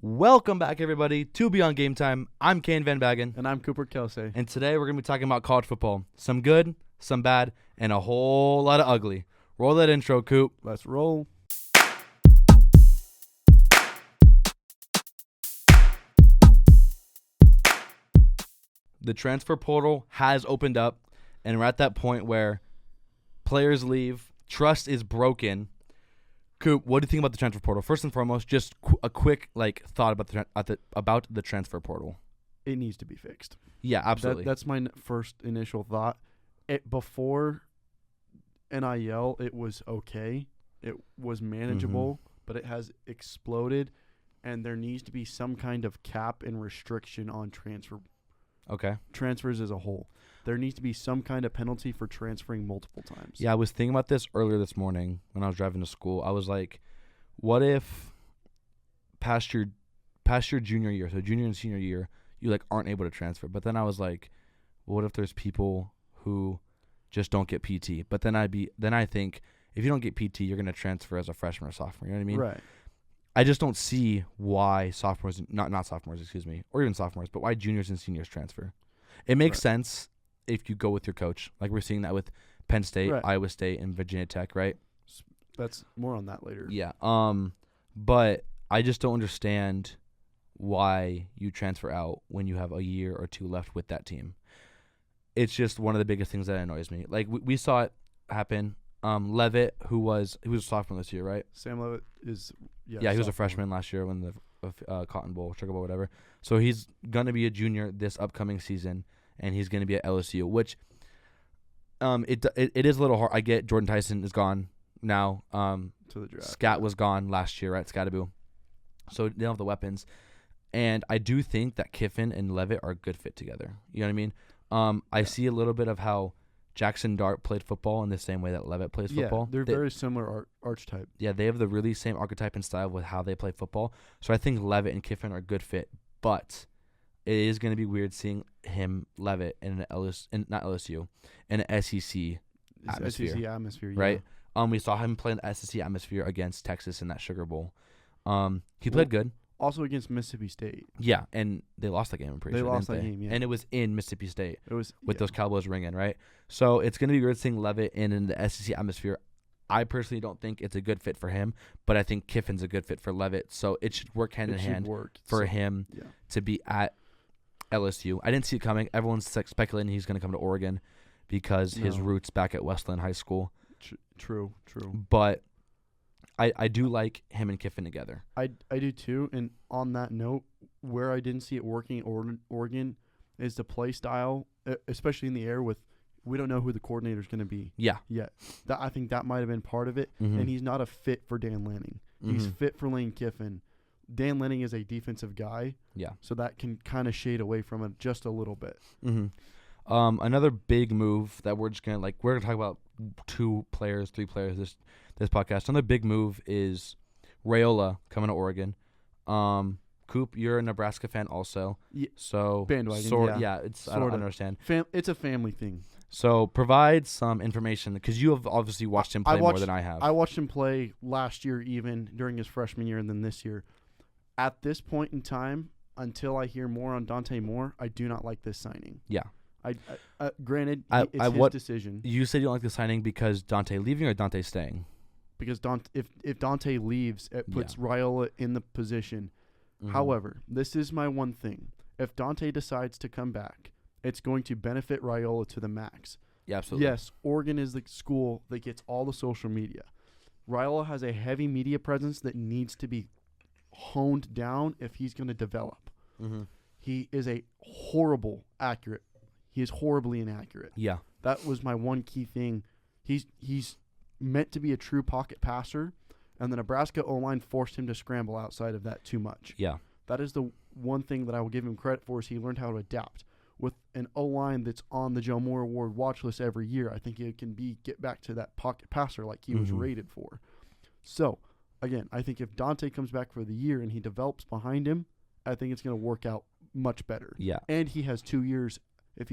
Welcome back, everybody, to Beyond Game Time. I'm Kane Van Bagen. And I'm Cooper Kelsey. And today we're going to be talking about college football. Some good, some bad, and a whole lot of ugly. Roll that intro, Coop. Let's roll. The transfer portal has opened up, and we're at that point where players leave, trust is broken. Coop, what do you think about the transfer portal? First and foremost, just a quick thought about the transfer portal. It needs to be fixed. Yeah, absolutely. That's my first initial thought. Before NIL, it was okay. It was manageable, but it has exploded, and there needs to be some kind of cap and restriction on transfers as a whole. There needs to be some kind of penalty for transferring multiple times. Yeah, I was thinking about this earlier this morning when I was driving to school. I was like, what if past your junior year, so junior and senior year, you aren't able to transfer? But then I was like, what if there's people who just don't get PT? But then I think if you don't get PT, you're going to transfer as a freshman or sophomore. You know what I mean? Right. I just don't see why sophomores, not sophomores, excuse me, or even sophomores, but why juniors and seniors transfer. It makes sense if you go with your coach. Like we're seeing that with Penn State, Iowa State, and Virginia Tech, right? That's more on that later. Yeah. But I just don't understand why you transfer out when you have a year or two left with that team. It's just one of the biggest things that annoys me. Like we saw it happen. Levitt, he was a sophomore this year, right? Sam Levitt is he was a freshman last year when the Cotton Bowl, Sugar Bowl, whatever. So he's gonna be a junior this upcoming season, and he's gonna be at LSU. Which, it is a little hard. I get Jordan Tyson is gone now. To the draft. Scat was gone last year, right? Scataboo. So they don't have the weapons, and I do think that Kiffin and Levitt are a good fit together. You know what I mean? I see a little bit of how Jackson Dart played football in the same way that Levitt plays football. They're very similar archetype. Yeah, they have the really same archetype and style with how they play football. So I think Levitt and Kiffin are a good fit. But it is going to be weird seeing Levitt, in an SEC atmosphere. SEC atmosphere, right? We saw him play in the SEC atmosphere against Texas in that Sugar Bowl. He played good. Also against Mississippi State. Yeah, and they lost that game, I'm pretty sure. They lost that game, yeah. And it was in Mississippi State. It was with those Cowboys ringing, right? So it's going to be weird seeing Levitt in the SEC atmosphere. I personally don't think it's a good fit for him, but I think Kiffin's a good fit for Levitt. So it should work hand in hand for him to be at LSU. I didn't see it coming. Everyone's speculating he's going to come to Oregon because his roots back at Westland High School. True. But I do like him and Kiffin together. I do too. And on that note, where I didn't see it working at Oregon is the play style, especially in the air with we don't know who the coordinator is going to be. Yeah. Yet. I think that might have been part of it. Mm-hmm. And he's not a fit for Dan Lanning. Mm-hmm. He's fit for Lane Kiffin. Dan Lanning is a defensive guy. Yeah. So that can kind of shade away from it just a little bit. Mm-hmm. Another big move that we're going to talk about 3 players this podcast. Another big move is Raiola coming to Oregon. Coop, you're a Nebraska fan also. Yeah. So bandwagon. I don't understand. It's a family thing. So provide some information because you have obviously watched him play more than I have. I watched him play last year, even during his freshman year, and then this year. At this point in time, until I hear more on Dante Moore, I do not like this signing. Yeah. Granted, it's his decision. You said you don't like the signing because Dante leaving or Dante staying? Because if Dante leaves, it puts Raiola in the position. Mm-hmm. However, this is my one thing. If Dante decides to come back, it's going to benefit Raiola to the max. Yeah, absolutely. Yes, Oregon is the school that gets all the social media. Raiola has a heavy media presence that needs to be honed down if he's going to develop. Mm-hmm. He is horribly inaccurate. Yeah. That was my one key thing. He's meant to be a true pocket passer, and the Nebraska O-line forced him to scramble outside of that too much. Yeah. That is the one thing that I will give him credit for is he learned how to adapt. With an O-line that's on the Joe Moore Award watch list every year, I think it can get back to that pocket passer like he was rated for. So, again, I think if Dante comes back for the year and he develops behind him, I think it's going to work out much better. Yeah. And he has 2 years. If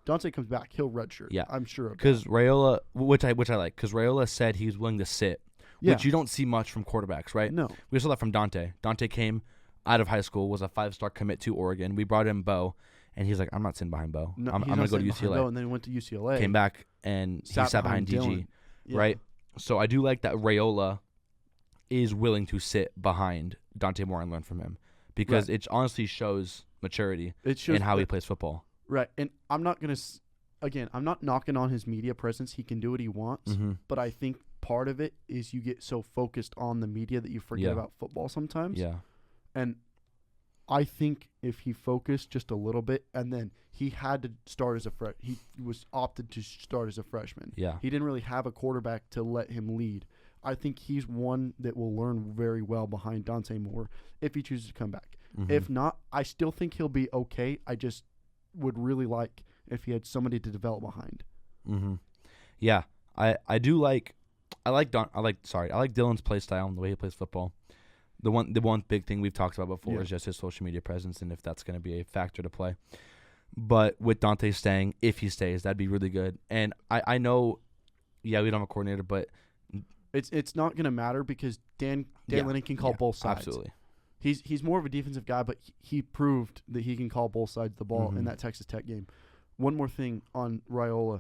Dante comes back, he'll redshirt. Yeah. I'm sure. Because Raiola, which I like, because Raiola said he was willing to sit, which you don't see much from quarterbacks, right? No. We saw that from Dante. Dante came out of high school, was a 5-star commit to Oregon. We brought in Bo, and he's like, I'm not sitting behind Bo. No, I'm going to go to UCLA. Bo, and then he went to UCLA. Came back, and he sat behind DG, right? So I do like that Raiola is willing to sit behind Dante Moore and learn from him, because it honestly shows maturity in how he plays football. Right, and I'm not going to again, I'm not knocking on his media presence. He can do what he wants, but I think part of it is you get so focused on the media that you forget about football sometimes. Yeah. And I think if he focused just a little bit, and then he had to start as he was opted to start as a freshman. Yeah. He didn't really have a quarterback to let him lead. I think he's one that will learn very well behind Dante Moore if he chooses to come back. If not, I still think he'll be okay. I just would really like if he had somebody to develop behind. Yeah. I like Dylan's play style and the way he plays football. The one big thing we've talked about before is just his social media presence, and if that's going to be a factor to play. But with Dante staying, if he stays, that'd be really good. And I know, we don't have a coordinator, but it's not going to matter because Dan Lennon can call both sides. Absolutely. He's more of a defensive guy, but he proved that he can call both sides of the ball in that Texas Tech game. One more thing on Raiola,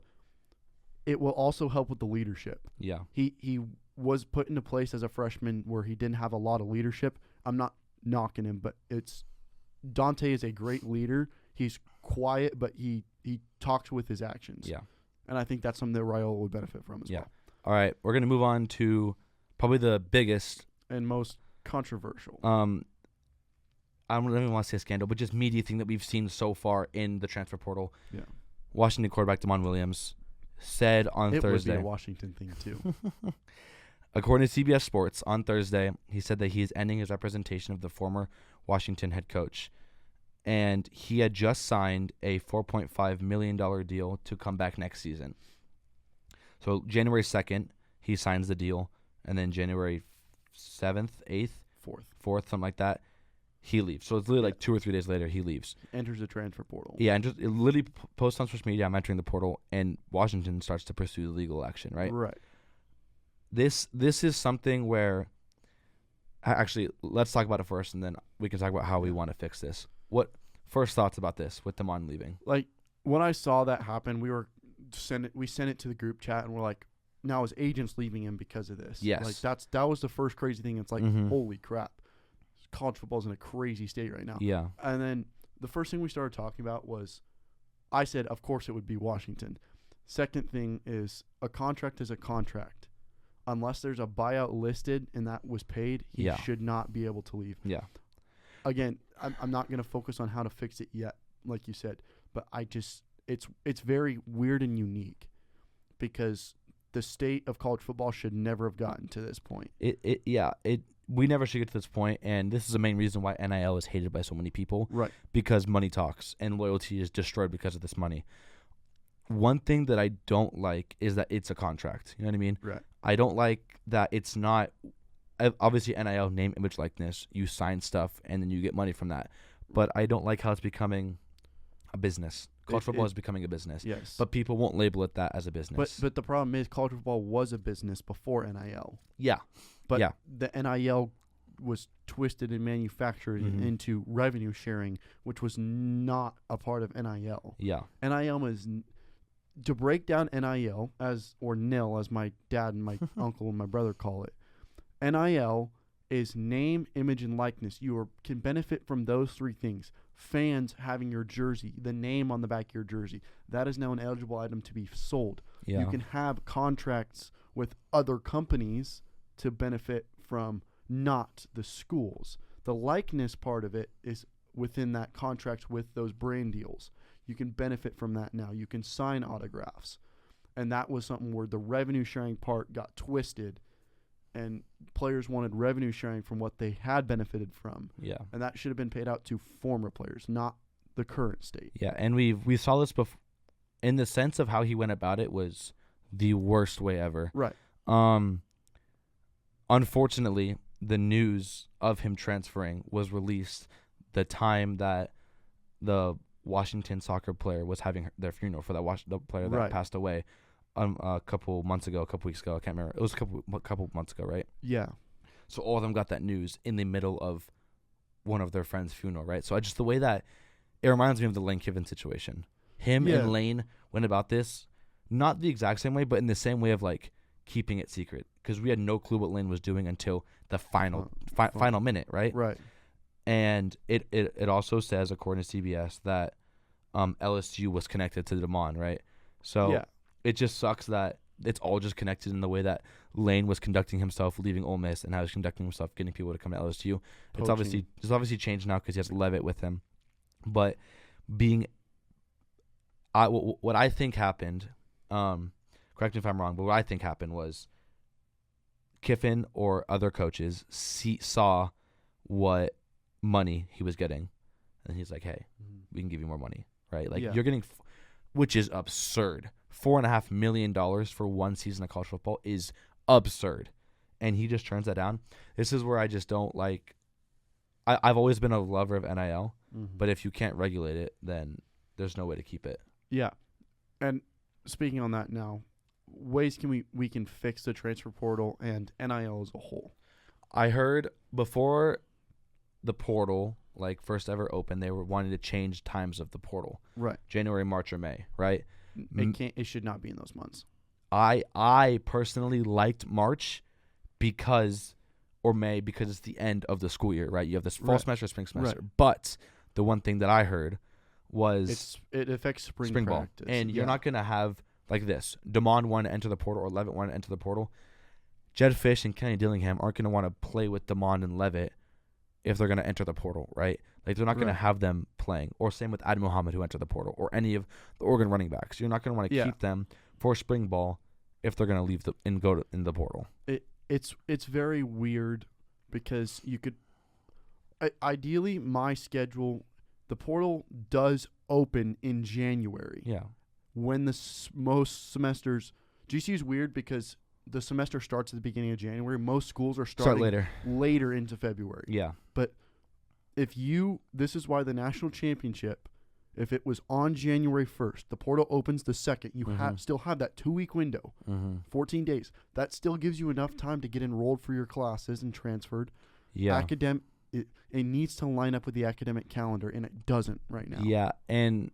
it will also help with the leadership. Yeah. He was put into place as a freshman where he didn't have a lot of leadership. I'm not knocking him, but Dante is a great leader. He's quiet, but he talks with his actions. Yeah. And I think that's something that Raiola would benefit from as well. All right, we're going to move on to probably the biggest and most controversial. I don't even want to say a scandal, but just media thing that we've seen so far in the transfer portal. Yeah. Washington quarterback Damon Williams said on Thursday. It would be a Washington thing too. According to CBS Sports, on Thursday, he said that he is ending his representation of the former Washington head coach. And he had just signed a $4.5 million deal to come back next season. So January 2nd, he signs the deal. And then January 7th, 8th? 4th, something like that, he leaves. So it's literally like 2 or 3 days later, he leaves. Enters the transfer portal. Yeah, and just it literally posts on social media, I'm entering the portal, and Washington starts to pursue the legal action, right? Right. This is something where, actually, let's talk about it first, and then we can talk about how we want to fix this. What first thoughts about this with Damon leaving? Like, when I saw that happen, we sent it to the group chat, and we're like, now his agent's leaving him because of this. Yes. Like, that was the first crazy thing. It's like, holy crap. College football's in a crazy state right now. Yeah. And then the first thing we started talking about was, I said, of course it would be Washington. Second thing is, a contract is a contract. Unless there's a buyout listed and that was paid, he should not be able to leave. Yeah. Again, I'm not going to focus on how to fix it yet, like you said. But it's very weird and unique because the state of college football should never have gotten to this point. We never should get to this point, and this is the main reason why NIL is hated by so many people. Right. Because money talks, and loyalty is destroyed because of this money. One thing that I don't like is that it's a contract. You know what I mean? Right. I don't like that it's not obviously NIL, name, image, likeness. You sign stuff, and then you get money from that. But I don't like how it's becoming a business. College football is becoming a business. Yes. But people won't label it that as a business. But the problem is college football was a business before NIL. Yeah. But the NIL was twisted and manufactured into revenue sharing, which was not a part of NIL. Yeah. NIL was to break down NIL or NIL as my dad and my uncle and my brother call it. NIL is name, image, and likeness. You can benefit from those three things. Fans having your jersey, the name on the back of your jersey, that is now an eligible item to be sold. Yeah. You can have contracts with other companies to benefit from, not the schools. The likeness part of it is within that contract with those brand deals. You can benefit from that now. You can sign autographs. And that was something where the revenue sharing part got twisted and players wanted revenue sharing from what they had benefited from. Yeah. And that should have been paid out to former players, not the current state. Yeah, and we saw this before in the sense of how he went about it was the worst way ever. Right. Unfortunately, the news of him transferring was released the time that the Washington soccer player was having their funeral for the player that passed away a couple weeks ago, I can't remember. It was a couple months ago, right? Yeah. So all of them got that news in the middle of one of their friends' funeral, right? So the way that it reminds me of the Lane Kiffin situation. Him and Lane went about this not the exact same way, but in the same way of like keeping it secret, because we had no clue what Lane was doing until the final minute, right? Right. And it also says, according to CBS, that LSU was connected to DeMond, right? So it just sucks that it's all just connected in the way that Lane was conducting himself leaving Ole Miss and how he's conducting himself getting people to come to LSU. It's obviously changed now because he has Levitt with him. But what I think happened, correct me if I'm wrong, but what I think happened was Kiffin or other coaches saw what money he was getting, and he's like, hey, we can give you more money, right? Like you're getting, which is absurd. $4.5 million for one season of college football is absurd, and he just turns that down. This is where I just don't like. I've always been a lover of NIL, but if you can't regulate it, then there's no way to keep it. Yeah, and speaking on that now, ways we can fix the transfer portal and NIL as a whole. I heard before the portal first ever opened, they were wanting to change times of the portal. Right. January, March, or May, right? It should not be in those months. I personally liked March or May because it's the end of the school year, right? You have this fall semester, spring semester. Right. But the one thing that I heard was it affects spring ball. And you're not going to have like this. DeMond wanted to enter the portal or Levitt wanted to enter the portal. Jed Fish and Kenny Dillingham aren't going to want to play with DeMond and Levitt if they're going to enter the portal, right? Like, they're not going to have them playing. Or same with Ad Muhammad, who entered the portal, or any of the Oregon running backs. You're not going to want to keep them for spring ball if they're going to leave and go in the portal. It's very weird because you could ideally my schedule, the portal does open in January. Yeah. When most semesters, GCU is weird because the semester starts at the beginning of January. Most schools are starting later into February. Yeah. But this is why the national championship, if it was on January 1st, the portal opens the 2nd. You still have that 2-week window, 14 days. That still gives you enough time to get enrolled for your classes and transferred. Yeah. It needs to line up with the academic calendar, and it doesn't right now. Yeah, and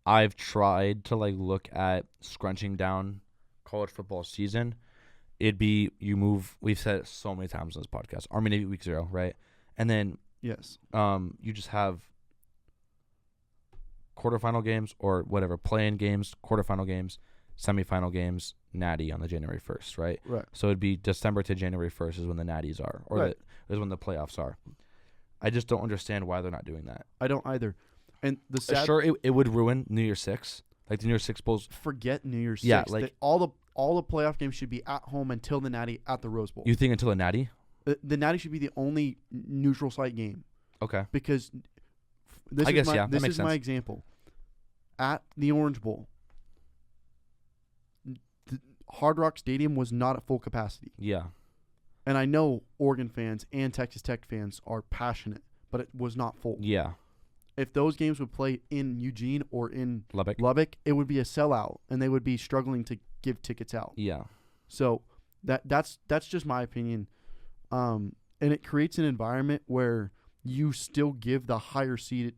I've tried to look at scrunching down college football season. We've said it so many times on this podcast, Army Navy week 0, right? And then you just have quarterfinal games or whatever, play-in games, quarterfinal games, semifinal games, Natty on the January 1st, right? Right. So it'd be December to January 1st is when the Natties are, or is when the playoffs are. I just don't understand why they're not doing that. I don't either. And the sad it would ruin New Year's 6, like the New Year's 6 bowls. Forget New Year's 6. Yeah, all the playoff games should be at home until the Natty at the Rose Bowl. You think until the Natty? The Natty should be the only neutral site game. Okay. Because this is my example. At the Orange Bowl, the Hard Rock Stadium was not at full capacity. Yeah. And I know Oregon fans and Texas Tech fans are passionate, but it was not full. Yeah. If those games would play in Eugene or in Lubbock, it would be a sellout, and they would be struggling to give tickets out. Yeah. So that's just my opinion. And it creates an environment where you still give the higher seed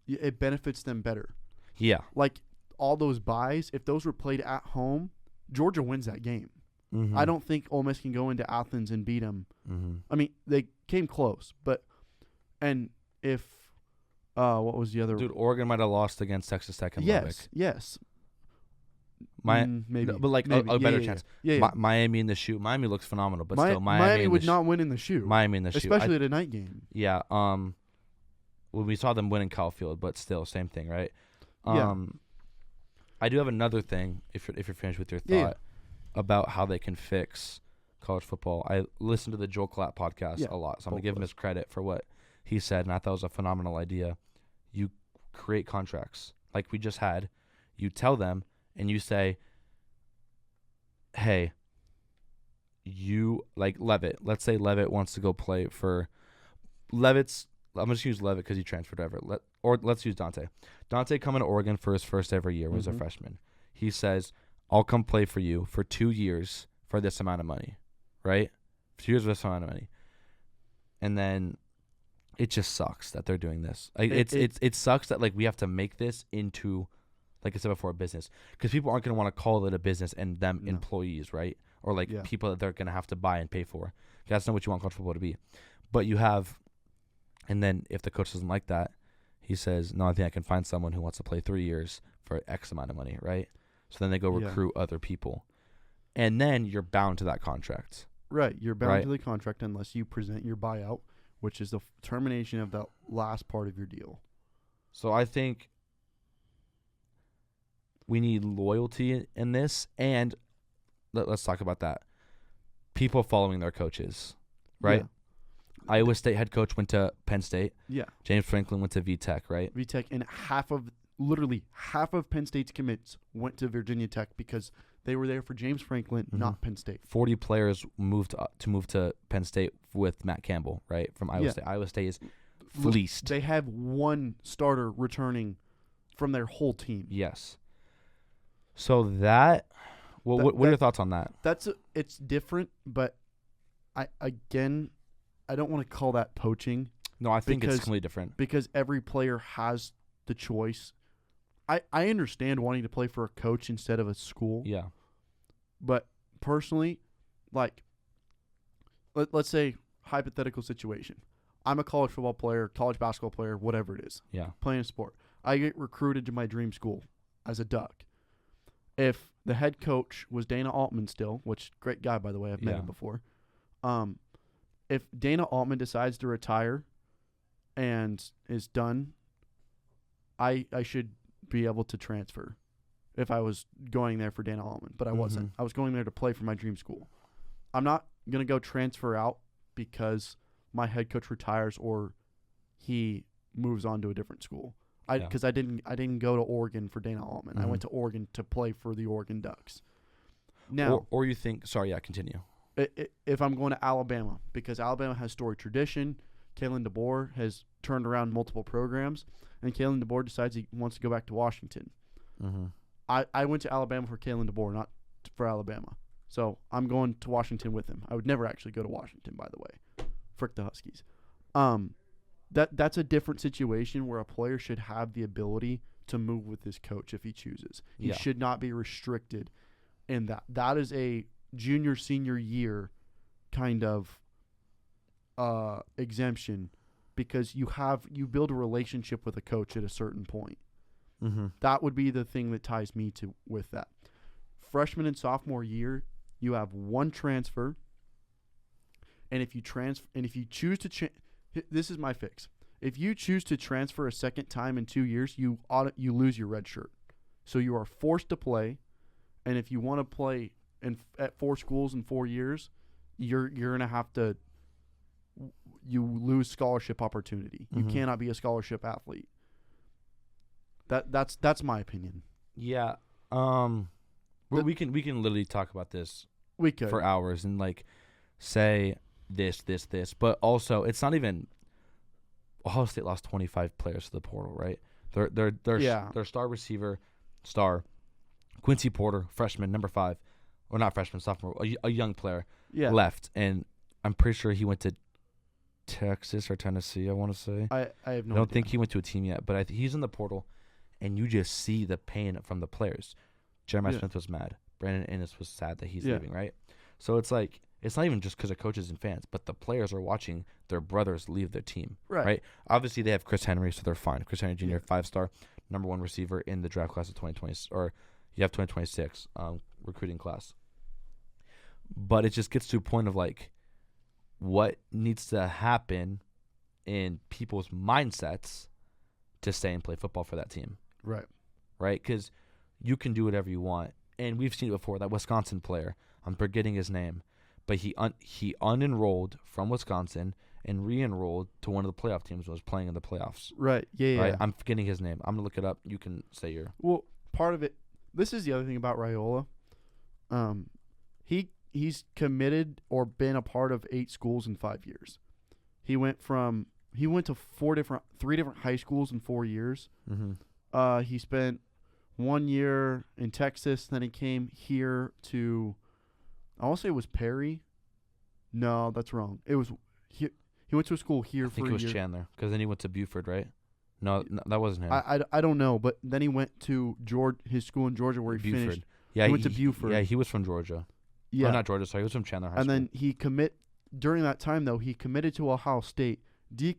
it benefits them better. Yeah. Like all those buys, if those were played at home, Georgia wins that game. I don't think Ole Miss can go into Athens and beat them. I mean, they came close, and if what was the other? Dude, Oregon might have lost against Texas Tech and Lubbock. Yes. Maybe, but maybe. A better chance. Yeah. Miami in the shoe. Miami looks phenomenal, but still, Miami would not win in the shoe. Miami in the shoe, especially at a night game. Yeah. When we saw them win in Caulfield, but still, same thing, right? I do have another thing. If you're finished with your thought about how they can fix college football, I listened to the Joel Klatt podcast a lot, so I'm gonna give him his credit for what he said, and I thought it was a phenomenal idea. You create contracts like we just had. You tell them, and you say, "Hey, you Levitt. Let's say Levitt wants to go play for Levitt's. I'm just use Levitt because he transferred over. Let's use Dante. Dante coming to Oregon for his first ever year was a freshman. He says, "I'll come play for you for 2 years for this amount of money, right? 2 years for this amount of money." And then it just sucks that they're doing this. Like, it sucks that like we have to make this into, like I said before, a business, because people aren't going to want to call it a business and them employees, right? Or like people that they're going to have to buy and pay for. That's not what you want college football to be. But you have, and then if the coach doesn't like that, he says, no, I think I can find someone who wants to play 3 years for X amount of money, right? So then they go recruit other people. And then you're bound to that contract. Right. You're bound to the contract unless you present your buyout, which is the termination of the last part of your deal. So I think we need loyalty in this, and let's talk about that. People following their coaches, right? Yeah. Iowa State head coach went to Penn State. Yeah. James Franklin went to VTech, right? VTech, and literally half of Penn State's commits went to Virginia Tech because they were there for James Franklin, not Penn State. 40 players moved to Penn State with Matt Campbell, right, from Iowa State. Iowa State is fleeced. They have one starter returning from their whole team. Yes. So what are your thoughts on that? It's different, but I don't want to call that poaching. No, I think it's completely different. Because every player has the choice. I understand wanting to play for a coach instead of a school. Yeah. But personally, like, let's say hypothetical situation. I'm a college football player, college basketball player, whatever it is. Yeah. Playing a sport. I get recruited to my dream school as a Duck. If the head coach was Dana Altman still, which great guy, by the way, I've met him before. If Dana Altman decides to retire and is done, I should be able to transfer if I was going there for Dana Altman, but I wasn't. I was going there to play for my dream school. I'm not going to go transfer out because my head coach retires or he moves on to a different school. Because I didn't go to Oregon for Dana Altman. I went to Oregon to play for the Oregon Ducks. Now, or you think? Sorry, continue. If I'm going to Alabama, because Alabama has storied tradition, Kalen DeBoer has turned around multiple programs, and Kalen DeBoer decides he wants to go back to Washington. I went to Alabama for Kalen DeBoer, not for Alabama. So I'm going to Washington with him. I would never actually go to Washington, by the way. Frick the Huskies. That's a different situation where a player should have the ability to move with his coach if he chooses. He should not be restricted in that. That is a senior year kind of exemption because you build a relationship with a coach at a certain point. That would be the thing that ties me with that. Freshman and sophomore year, you have one transfer, and if you choose to this is my fix. If you choose to transfer a second time in 2 years, you lose your red shirt. So you are forced to play, and if you want to play at 4 schools in 4 years, you're gonna have to. You lose scholarship opportunity. You cannot be a scholarship athlete. That's my opinion. Yeah. We can literally talk about this. We could for hours and like say this, but also it's not even. Ohio State lost 25 players to the portal, right? Their star receiver, Quincy Porter, freshman, number 5, or not freshman, sophomore, a young player, left, and I'm pretty sure he went to Texas or Tennessee. I want to say. I have no. I don't think he went to a team yet, but he's in the portal, and you just see the pain from the players. Jeremiah Smith was mad. Brandon Ennis was sad that he's leaving, right? So it's like. It's not even just because of coaches and fans, but the players are watching their brothers leave their team. Right? Obviously, they have Chris Henry, so they're fine. Chris Henry Jr., 5-star, number 1 receiver in the draft class of 2020, or you have 2026 recruiting class. But it just gets to a point of like, what needs to happen in people's mindsets to stay and play football for that team. Right. Because you can do whatever you want. And we've seen it before, that Wisconsin player, I'm forgetting his name, but he unenrolled from Wisconsin and re-enrolled to one of the playoff teams and was playing in the playoffs. Right. Yeah. I'm forgetting his name. I'm going to look it up. You can say your. Well, part of it, this is the other thing about Raiola. He's committed or been a part of 8 schools in 5 years. He went to 3 different high schools in 4 years. Mm-hmm. He spent 1 year in Texas, then he came here to, I want to say it was Perry. No, that's wrong. It was He went to a school here I think for it was a year. Chandler, because then he went to Buford, right? No, that wasn't him. I don't know, but then he went to his school in Georgia where he Buford. finished. Yeah, he went to Buford. Yeah, he was from Georgia. Yeah, Oh, not Georgia. Sorry, he was from Chandler High and School. then during that time though, he committed to Ohio State,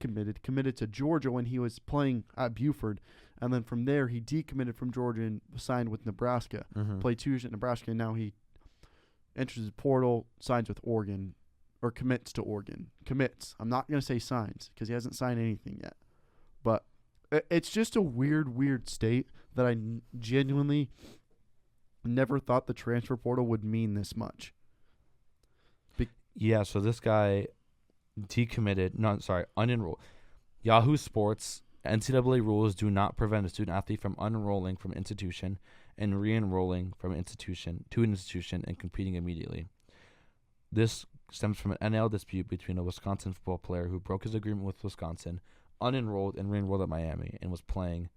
committed to Georgia when he was playing at Buford, and then from there he decommitted from Georgia and signed with Nebraska. Played 2 years at Nebraska, and now he enters the portal, signs with Oregon, or commits to Oregon. Commits. I'm not gonna say signs because he hasn't signed anything yet, but it's just a weird state that I genuinely never thought the transfer portal would mean this much. Yeah, so this guy unenrolled. Yahoo Sports, NCAA rules do not prevent a student athlete from unenrolling from institution and re-enrolling from institution to an institution and competing immediately. This stems from an NIL dispute between a Wisconsin football player who broke his agreement with Wisconsin, unenrolled and re-enrolled at Miami, and was playing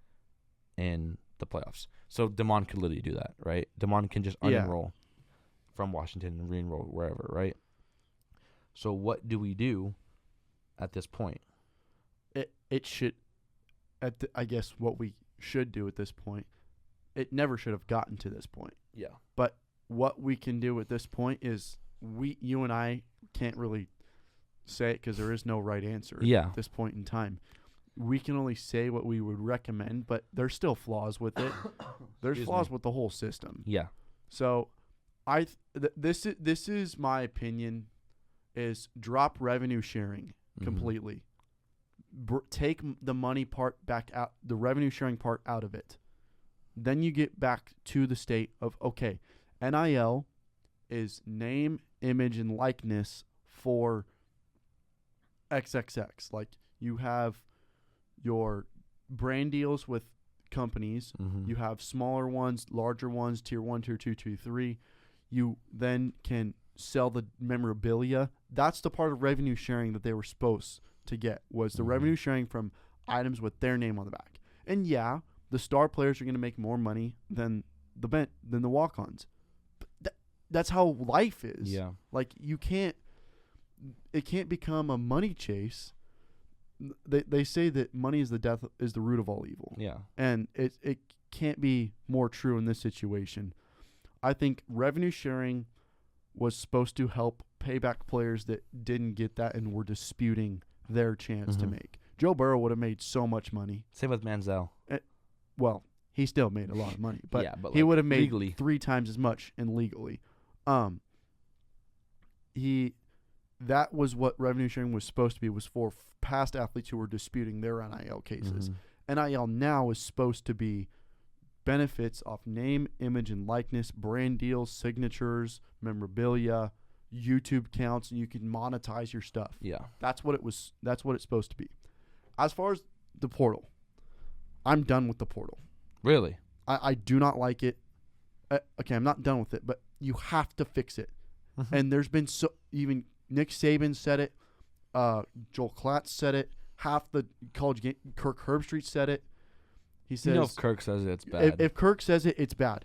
in the playoffs. So Damon could literally do that, right? Damon can just unenroll from Washington and re-enroll wherever, right? So what do we do at this point? It should, I guess what we should do at this point, it never should have gotten to this point. Yeah. But what we can do at this point is you and I can't really say it because there is no right answer at this point in time. We can only say what we would recommend, but there's still flaws with it. There's flaws with the whole system. Yeah. So this is my opinion, is drop revenue sharing completely. Take the money part back out, the revenue sharing part out of it. Then you get back to the state of, okay, NIL is name, image, and likeness for XXX. Like, you have your brand deals with companies. You have smaller ones, larger ones, tier 1, tier 2, tier 3. You then can sell the memorabilia. That's the part of revenue sharing that they were supposed to get, was the revenue sharing from items with their name on the back. And yeah, the star players are going to make more money than the walk-ons. But that's how life is. Yeah. Like, it can't become a money chase. They say that money is the root of all evil. Yeah. And it can't be more true in this situation. I think revenue sharing was supposed to help pay back players that didn't get that and were disputing their chance to make. Joe Burrow would have made so much money. Same with Manziel. Well, he still made a lot of money, but, but he would have made legally 3 times as much and legally. That was what revenue sharing was supposed to be, was for past athletes who were disputing their NIL cases. NIL now is supposed to be benefits off name, image, and likeness, brand deals, signatures, memorabilia, YouTube counts, and you can monetize your stuff. Yeah. That's what it's supposed to be. As far as the portal, I'm done with the portal. Really? I do not like it. Okay, I'm not done with it, but you have to fix it. And there's been even Nick Saban said it, Joel Klatt said it, half the college game, Kirk Herbstreit said it. He says, if Kirk says it, it's bad. If Kirk says it, it's bad.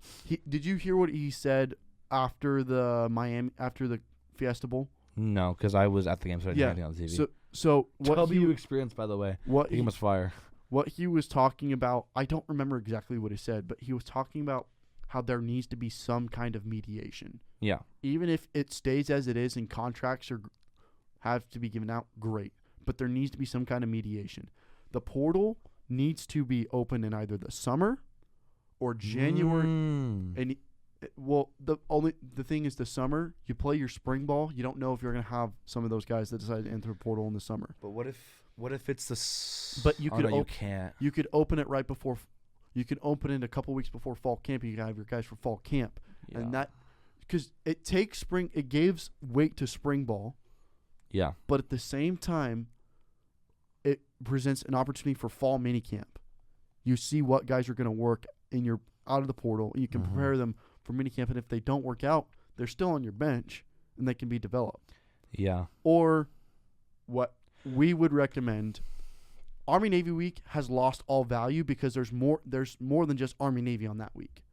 Did you hear what he said after the Fiesta Bowl? No, because I was at the game, so I didn't hear anything on the TV. So what you experienced, by the way. What he was fire. What he was talking about, I don't remember exactly what he said, but he was talking about how there needs to be some kind of mediation. Yeah. Even if it stays as it is and contracts have to be given out, great. But there needs to be some kind of mediation. The portal needs to be open in either the summer or January. And the thing is, the summer, you play your spring ball. You don't know if you're going to have some of those guys that decide to enter the portal in the summer. But what if it's the But you could you can't. You could open it right before. You could open it a couple weeks before fall camp. You can have your guys for fall camp, and that because it takes spring. It gives weight to spring ball. Yeah. But at the same time, it presents an opportunity for fall mini camp. You see what guys are going to work out of the portal, and you can prepare them for mini camp. And if they don't work out, they're still on your bench, and they can be developed. Yeah. Or what we would recommend. Army-Navy week has lost all value because there's more than just Army-Navy on that week.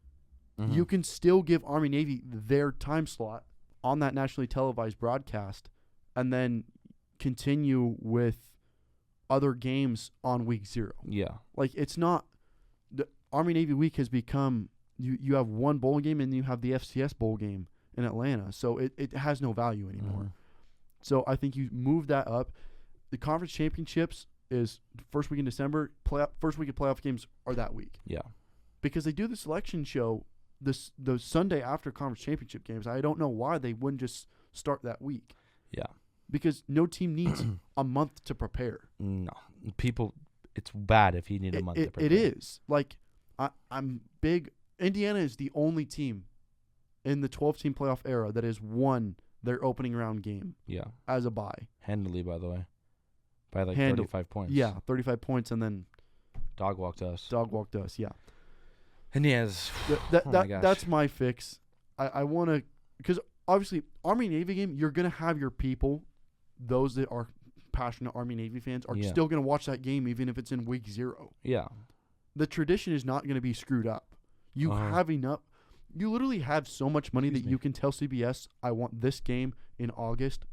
You can still give Army-Navy their time slot on that nationally televised broadcast, and then continue with other games on week 0. Yeah. Like, it's not the Army-Navy week has become you have one bowl game and you have the FCS bowl game in Atlanta. So it has no value anymore. So I think you move that up. The conference championships is first week in December. First week of playoff games are that week. Yeah. Because they do the selection show the Sunday after conference championship games. I don't know why they wouldn't just start that week. Yeah. Because no team needs a month to prepare. No. It's bad if you need a month to prepare. It is. Like, I'm big. Indiana is the only team in the 12-team playoff era that has won their opening round game. Yeah. As a bye. Handily, by the way. By like 35 points. Yeah, 35 points, and then dog walked us, yeah. And yes. That's my fix. I want to, because obviously Army-Navy game, you're going to have your people, those that are passionate Army-Navy fans, are still going to watch that game even if it's in week 0. Yeah. The tradition is not going to be screwed up. You literally have so much money that you can tell CBS, I want this game in August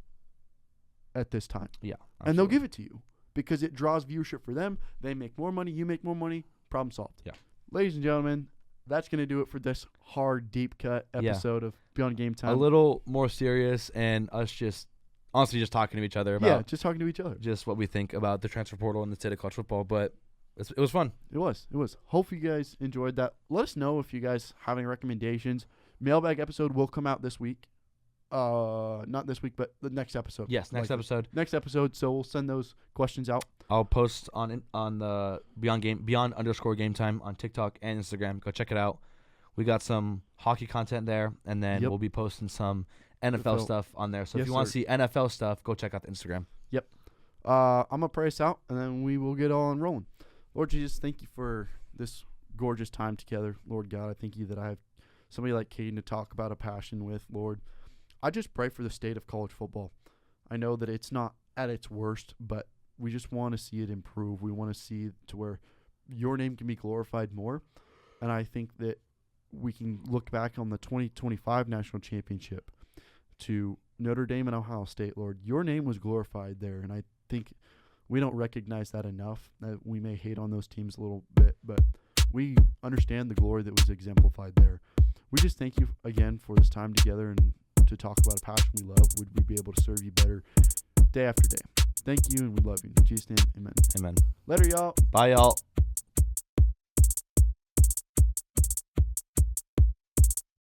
at this time. Yeah. Absolutely. And they'll give it to you because it draws viewership for them. They make more money. You make more money. Problem solved. Yeah. Ladies and gentlemen, that's going to do it for this hard, deep cut episode of Beyond Game Time. A little more serious and us just honestly just talking to each other about just talking to each other. Just what we think about the transfer portal and the state of college football. But it was fun. It was. Hopefully you guys enjoyed that. Let us know if you guys have any recommendations. Mailbag episode will come out this week. Not this week, but the next episode. Yes, next episode. Next episode. So we'll send those questions out. I'll post on the Beyond_Game Time on TikTok and Instagram. Go check it out. We got some hockey content there, and then we'll be posting some NFL stuff on there. So if you want to see NFL stuff, go check out the Instagram. Yep. I'm gonna pray us out, and then we will get on rolling. Lord Jesus, thank you for this gorgeous time together. Lord God, I thank you that I have somebody like Kadon to talk about a passion with. Lord, I just pray for the state of college football. I know that it's not at its worst, but we just want to see it improve. We want to see to where your name can be glorified more. And I think that we can look back on the 2025 national championship to Notre Dame and Ohio State, Lord. Your name was glorified there, and I think we don't recognize that enough. That we may hate on those teams a little bit, but we understand the glory that was exemplified there. We just thank you again for this time together and to talk about a passion we love. Would we be able to serve you better day after day? Thank you, and we love you. In Jesus' name, amen. Amen. Later, y'all. Bye, y'all.